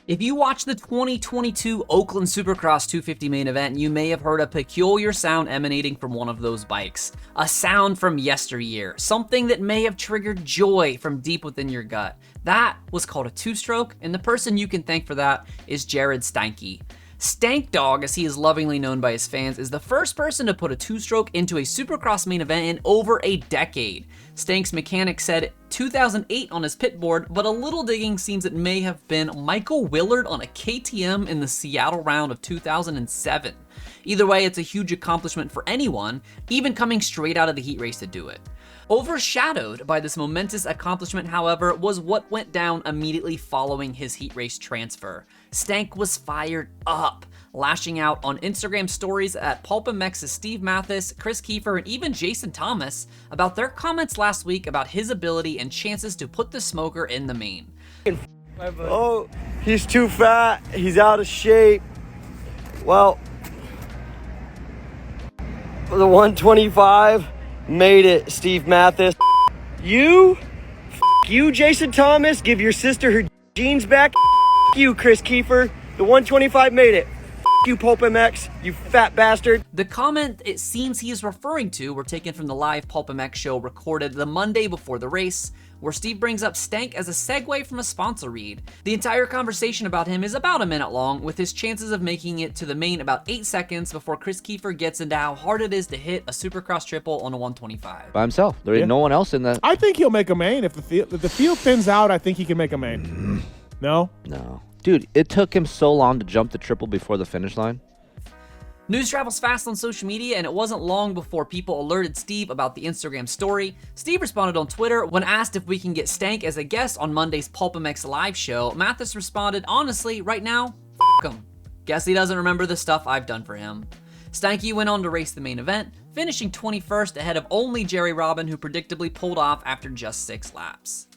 If you watched the 2022 Oakland Supercross 250 main event, you may have heard a peculiar sound emanating from one of those bikes. A sound from yesteryear, something that may have triggered joy from deep within your gut. That was called a two-stroke, and the person you can thank for that is Gared Steinke. Stankdog, as he is lovingly known by his fans, is the first person to put a two-stroke into a Supercross main event in over a decade. Stank's mechanic said 2008 on his pit board, but a little digging seems it may have been Michael Willard on a KTM in the Seattle round of 2007. Either way, it's a huge accomplishment for anyone, even coming straight out of the heat race to do it. Overshadowed by this momentous accomplishment, however, was what went down immediately following his heat race transfer. Stank was fired up, lashing out on Instagram stories at PulpMX's Steve Matthes, Chris Kiefer, and even Jason Thomas about their comments last week about his ability and chances to put the smoker in the main. Oh, he's too fat, he's out of shape. Well, the 125 made it, Steve Matthes. You, Jason Thomas, give your sister her jeans back. You, Chris Kiefer, the 125 made it. You, PulpMX, you fat bastard. The comment it seems he is referring to were taken from the live PulpMX show recorded the Monday before the race, where Steve brings up Stank as a segue from a sponsor read. The entire conversation about him is about a minute long, with his chances of making it to the main about 8 seconds before Chris Kiefer gets into how hard it is to hit a Supercross triple on a 125. By himself. There ain't no one else in the... I think he'll make a main. If the field thins out, I think he can make a main. No? No. Dude, it took him so long to jump the triple before the finish line. News travels fast on social media, and it wasn't long before people alerted Steve about the Instagram story. Steve responded on Twitter when asked if we can get Stank as a guest on Monday's PulpMX live show. Matthes responded, honestly, right now, f*** him. Guess he doesn't remember the stuff I've done for him. Steinke went on to race the main event, finishing 21st ahead of only Jerry Robin, who predictably pulled off after just 6 laps.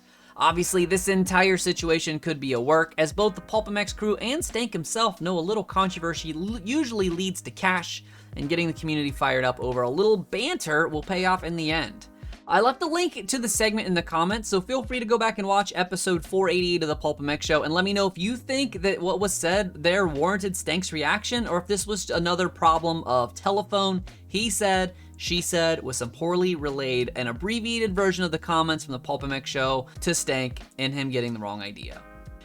Obviously, this entire situation could be a work, as both the PulpMX crew and Stank himself know a little controversy usually leads to cash, and getting the community fired up over a little banter will pay off in the end. I left a link to the segment in the comments, so feel free to go back and watch episode 488 of the PulpMX show and let me know if you think that what was said there warranted Stank's reaction, or if this was another problem of telephone, he said, she said, with some poorly relayed and abbreviated version of the comments from the PulpMX show to Stank and him getting the wrong idea.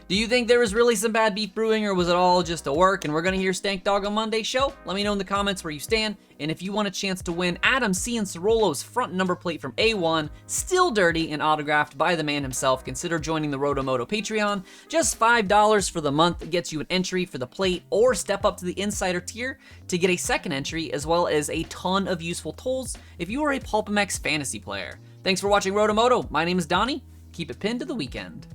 Do you think there was really some bad beef brewing, or was it all just a work and we're gonna hear Stankdog on Monday's show? Let me know in the comments where you stand, and if you want a chance to win Adam Cianciarolo's front number plate from A1, still dirty and autographed by the man himself, consider joining the RotoMoto Patreon. Just $5 for the month gets you an entry for the plate, or step up to the insider tier to get a second entry, as well as a ton of useful tools if you are a PulpMX fantasy player. Thanks for watching RotoMoto. My name is Donnie. Keep it pinned to the weekend.